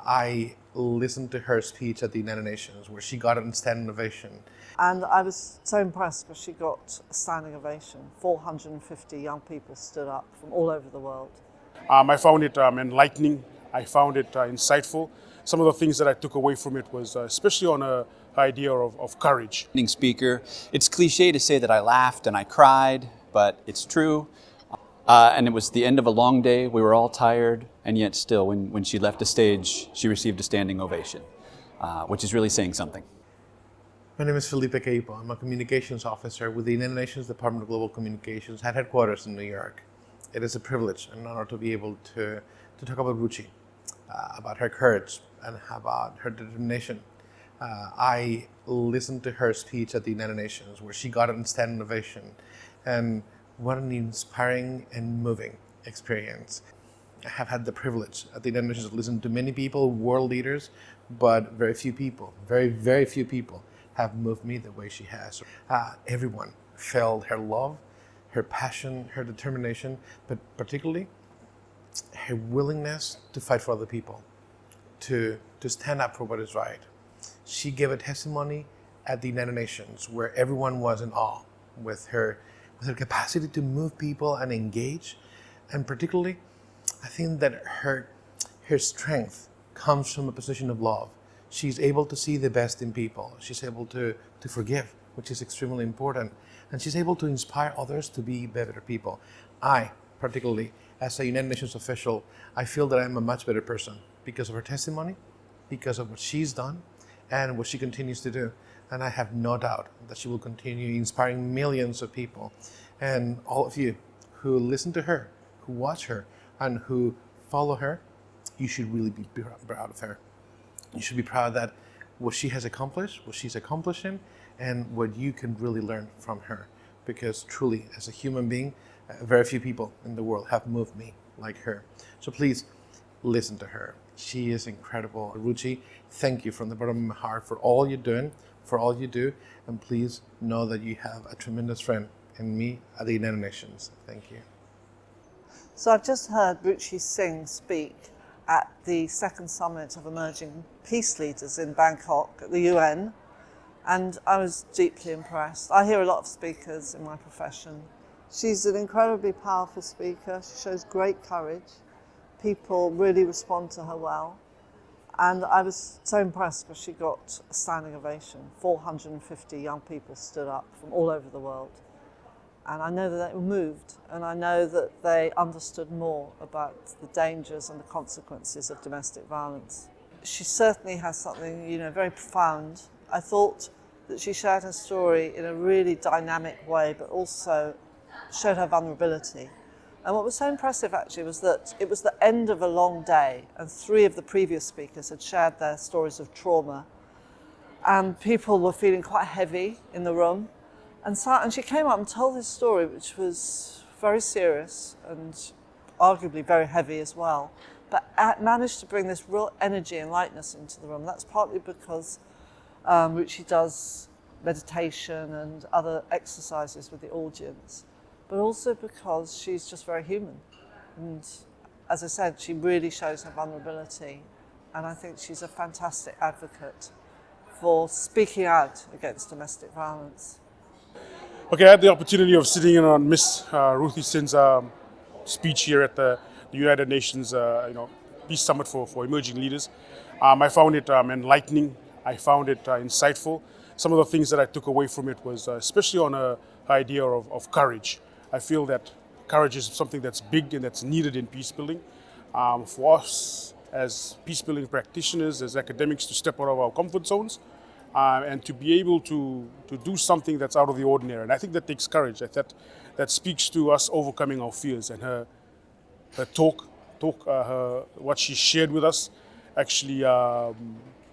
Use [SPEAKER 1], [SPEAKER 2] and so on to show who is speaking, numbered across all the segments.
[SPEAKER 1] I listened to her speech at the United Nations where she got a standing ovation.
[SPEAKER 2] And I was so impressed because she got a standing ovation. 450 young people stood up from all over the world.
[SPEAKER 3] I found it enlightening. I found it insightful. Some of the things that I took away from it was especially on a idea of courage.
[SPEAKER 4] Speaker. It's cliche to say that I laughed and I cried, but it's true. And it was the end of a long day. We were all tired, and yet still, when she left the stage, she received a standing ovation, which is really saying something.
[SPEAKER 1] My name is Felipe Caipo. I'm a communications officer with the United Nations Department of Global Communications at headquarters in New York. It is a privilege and an honor to be able to talk about Ruchi, about her courage and about her determination. I listened to her speech at the United Nations where she got a standing ovation, and what an inspiring and moving experience. I have had the privilege at the United Nations to listen to many people, world leaders, but very few people, very few people have moved me the way she has. Everyone felt her love, her passion, her determination, but particularly her willingness to fight for other people, to stand up for what is right. She gave a testimony at the United Nations where everyone was in awe with her capacity to move people and engage. And particularly, I think that her strength comes from a position of love. She's able to see the best in people. She's able to forgive, which is extremely important. And she's able to inspire others to be better people. I, particularly, as a United Nations official, I feel that I'm a much better person because of her testimony, because of what she's done, and what she continues to do. And I have no doubt that she will continue inspiring millions of people. And all of you who listen to her, who watch her, and who follow her, you should really be proud of her. You should be proud that what she has accomplished, what she's accomplishing, and what you can really learn from her. Because truly, as a human being, very few people in the world have moved me like her. So please, listen to her. She is incredible. Ruchi, thank you from the bottom of my heart for all you're doing, for all you do, and please know that you have a tremendous friend in me at the United Nations. Thank you.
[SPEAKER 2] So I've just heard Ruchi Singh speak at the second summit of emerging peace leaders in Bangkok at the UN, and I was deeply impressed. I hear a lot of speakers in my profession. She's an incredibly powerful speaker. She shows great courage. People really respond to her well. And I was so impressed because she got a standing ovation. 450 young people stood up from all over the world. And I know that they were moved, and I know that they understood more about the dangers and the consequences of domestic violence. She certainly has something, very profound. I thought that she shared her story in a really dynamic way, but also showed her vulnerability. And what was so impressive actually was that it was the end of a long day, and 3 of the previous speakers had shared their stories of trauma, and people were feeling quite heavy in the room. And she came up and told this story, which was very serious and arguably very heavy as well, but managed to bring this real energy and lightness into the room. That's partly because Ruchi does meditation and other exercises with the audience, but also because she's just very human. And as I said, she really shows her vulnerability, and I think she's a fantastic advocate for speaking out against domestic violence.
[SPEAKER 3] Okay, I had the opportunity of sitting in on Miss Ruchi Singh's speech here at the United Nations Peace Summit for Emerging Leaders. I found it enlightening. I found it insightful. Some of the things that I took away from it was especially on a idea of courage. I feel that courage is something that's big and that's needed in peace building. For us as peace building practitioners, as academics, to step out of our comfort zones and to be able to do something that's out of the ordinary. And I think that takes courage. That speaks to us overcoming our fears. And her talk, what she shared with us, actually,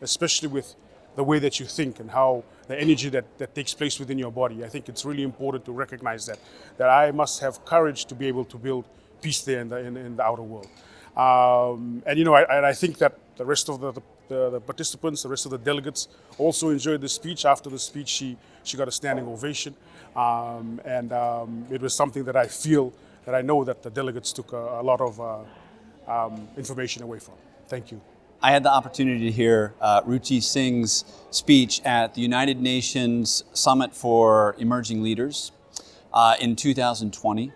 [SPEAKER 3] especially with the way that you think and how the energy that takes place within your body. I think it's really important to recognize that I must have courage to be able to build peace there in the outer world. I think that the rest of the participants, the rest of the delegates also enjoyed the speech. After the speech, she got a standing ovation. It was something that I know that the delegates took a lot of information away from. Thank you.
[SPEAKER 4] I had the opportunity to hear Ruchi Singh's speech at the United Nations Summit for Emerging Leaders in 2020.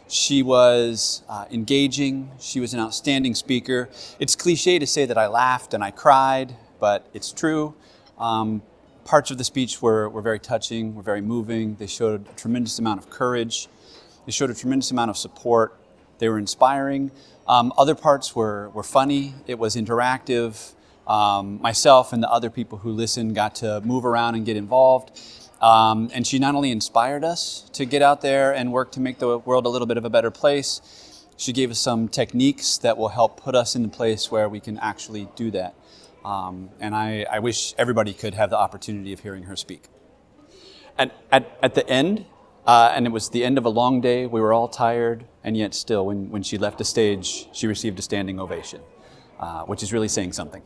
[SPEAKER 4] She was engaging. She was an outstanding speaker. It's cliche to say that I laughed and I cried, but it's true. Parts of the speech were very touching, were very moving. They showed a tremendous amount of courage. They showed a tremendous amount of support. They were inspiring. Other parts were funny. It was interactive. Myself and the other people who listened got to move around and get involved. And she not only inspired us to get out there and work to make the world a little bit of a better place, she gave us some techniques that will help put us in the place where we can actually do that. And I wish everybody could have the opportunity of hearing her speak. And at the end, and it was the end of a long day, we were all tired, and yet still, when she left the stage, she received a standing ovation, which is really saying something.